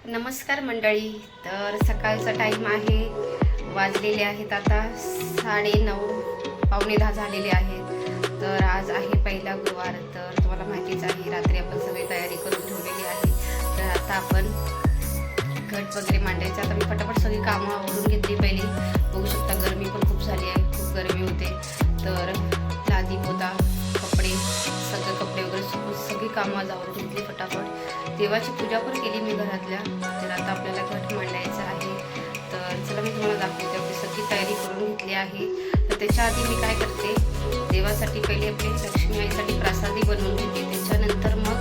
नमस्कार मंडळी. तर सकाळचा टाईम आहे, वाजलेले आहेत आता 9:30 पावणे 10 झालेले आहेत. तर आज आहे पहिला गुरुवार. तर तुम्हाला माहितीच आहे, रात्री आपण सगळी तयारी करून ठेवलेली आहे. तर आता आपण घट वगैरे मांडायचं. आता मी फटाफट सगळी कामं आवरून घेतली. पहिली बघू शकता गरमी पण खूप झाली आहे, खूप गरमी होते. तर लादी पोता कपडे कपडे वगैरे सगळी कामं आज आवरून घेतली फटाफट. देवाची पूजा पण केली मी घरातल्या. तर आता आपल्याला घट मांडायचं आहे. तर चला मी तुम्हाला दाखवते. आपली सगळी तयारी करून घेतली आहे. तर त्याच्या आधी मी काय करते, देवासाठी पहिले आपली लक्ष्मी आईसाठी प्रसादी बनवून घेते. त्याच्यानंतर मग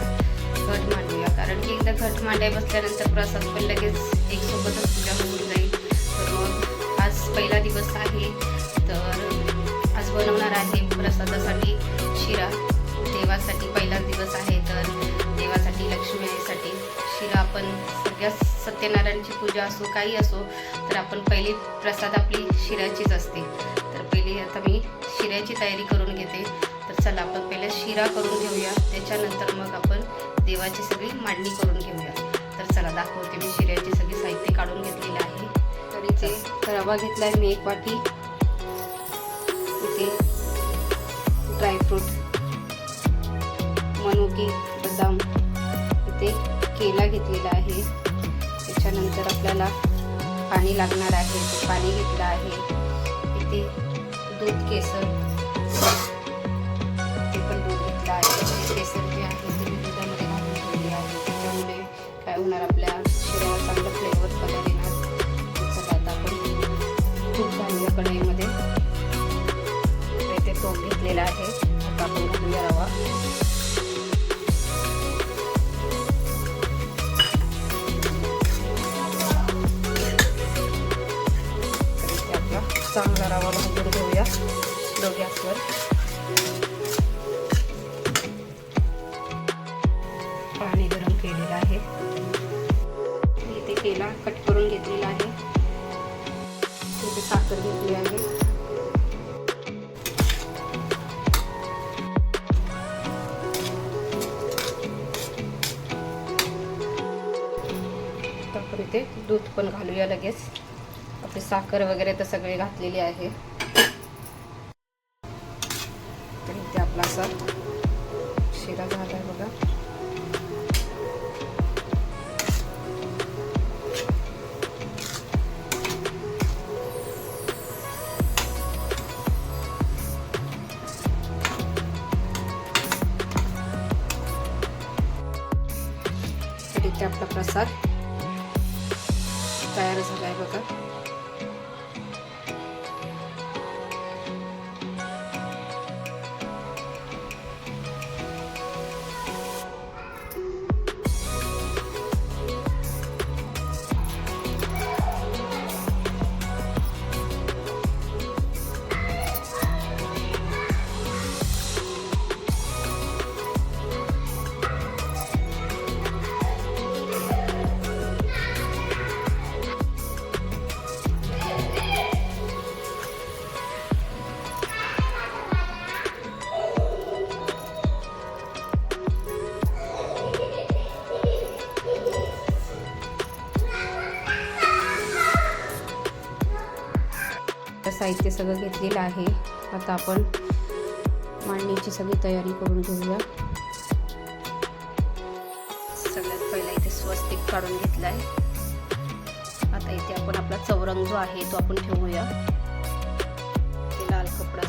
घट मांडूया, कारण की एकदा घट मांडाय बसल्यानंतर प्रसाद पण लगेच एक सोबतच पूजा होऊन जाईल. तर मग आज पहिला दिवस आहे. तर आज बनवणार आहे प्रसादासाठी शिरा. देवासाठी पहिला दिवस आहे, तर देवासाठी लक्ष्मी आईसाठी शिरा. आपण सगळ्या सत्यनारायणची पूजा असो काही असो, तर आपण पहिली प्रसाद आपली शिऱ्याचीच असते. तर पहिली आता मी शिऱ्याची तयारी करून घेते. तर चला आपण पहिले शिरा करून घेऊया, त्याच्यानंतर मग आपण देवाची सगळी मांडणी करून घेऊया. तर चला दाखवते. मी शिऱ्याची सगळी साहित्य काढून घेतलेलं आहे. तर इथे रवा घेतला आहे मी 1 वाटी. इथे ड्रायफ्रूट, मनुके, बदाम, इथे केला घेतलेला आहे. त्याच्यानंतर आपल्याला पाणी लागणार आहे, ते पाणी घेतलं आहे. इथे दूध, केसर, ते पण दूध घेतलं आहे. केसर जे आहे ते मी दुधामध्ये घालून ठेवले आहे. त्याच्यामुळे काय होणार, आपल्या शिऱ्याला चांगलं फ्लेवर कलर येणार. चला आता आपण तूप घालूया कढईमध्ये. इथे तूप घेतलेला आहे. आता आपण घालूया रवा. चांगला रवा भाजून घेऊया स्लो गॅसवर. पाणी गरम केलेलं आहे. इथे केला कट करून घेतलेला आहे. इथे साखर घेतली आहे. तर इथे दूध पण घालूया लगेच. आपली साखर वगैरे तर सगळी घातलेली आहे. तर इथे आपला असा शिरा झाला आहे बघा. तर इथे आपला प्रसाद तयार झाला आहे बघा. साहित्य सगळं घेतलेलं आहे. आता आपण मांडणीची सगळी तयारी करून घेऊया. सगळ्यात पहिला इथे स्वस्तिक काढून घेतलाय. आता इथे आपण आपला चौरंग जो आहे तो आपण ठेवूया. ते लाल कपडा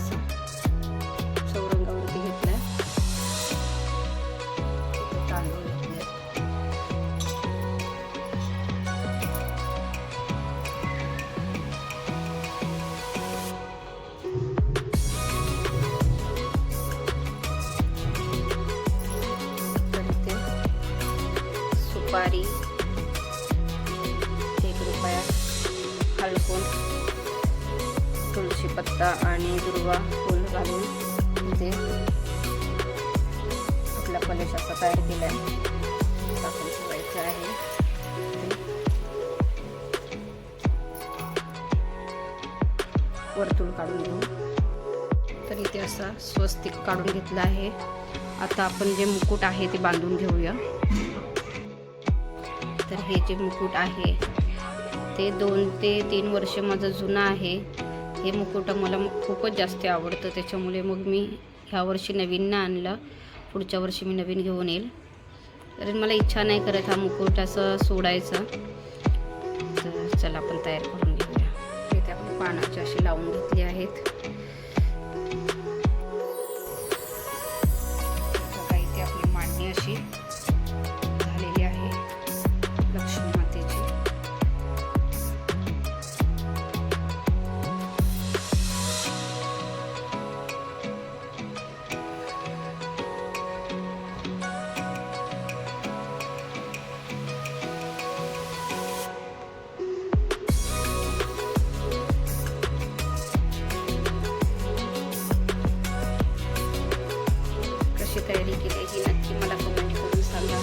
चौरंगावरती घेतलाय. तांदूळ घेतले. सुपारी 1 रुपया, हलकून, तुळशी पत्ता आणि दुर्वा फूल घालून इथे आपला कलश असा तयार केला आहे. टाकून ठेवायचं आहे. वर्तुळ काढून घेऊ. तर इथे असा स्वस्तिक काढून घेतला आहे. आता आपण जे मुकुट आहे ते बांधून घेऊया. तर हे जे मुकुट आहे ते 2 ते 3 वर्ष माझं जुनं आहे. हे मुकुट मला खूपच जास्त आवडतं, त्याच्यामुळे मग मी ह्या वर्षी नवीन नाही आणलं, पुढच्या वर्षी मी नवीन घेऊन येईल. कारण मला इच्छा नाही करत हा मुकुट असं सोडायचं. तर चला आपण तयार करून घेऊया. इथे आपण पानाचे असे लावून घेतले आहेत. बघा इथे आपली मांडणी अशी झालेली आहे लक्ष्मी मातेची. तयारी केली ही नक्की मला कमेंट करून सांगा.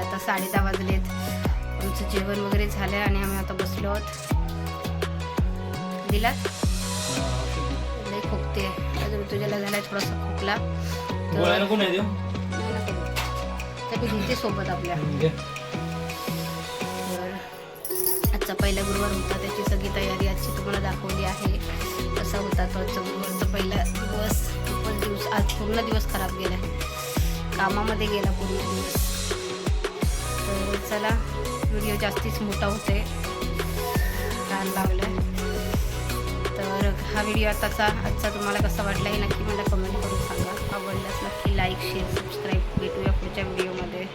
आता 10:30 वाजलेत. आमचं जेवण वगैरे झालं आणि आम्ही आता बसलो आहोत. दिलात लई खोकते. आज ऋतुजाला झालाय थोडासा खोकला. तर घेते सोबत आपल्या. तर आजचा पहिला गुरुवार होता, त्याची सगळी तयारी आजची तुम्हाला दाखवली आहे. कसा होता तो आजचा गुरुवारचा पहिला दिवस. खूपच दिवस, आज पूर्ण दिवस खराब गेला, कामामध्ये गेला पूर्ण दिवस. तर चला, व्हिडिओ जास्तीच मोठा होते, छान लागलं. तर हा व्हिडिओ आजचा तुम्हाला कसा वाटला हे नक्की मला कमेंट करून सांगा. आवडल्यास नक्की लाईक, शेअर, सबस्क्राईब. भेटूया पुढच्या व्हिडिओमध्ये.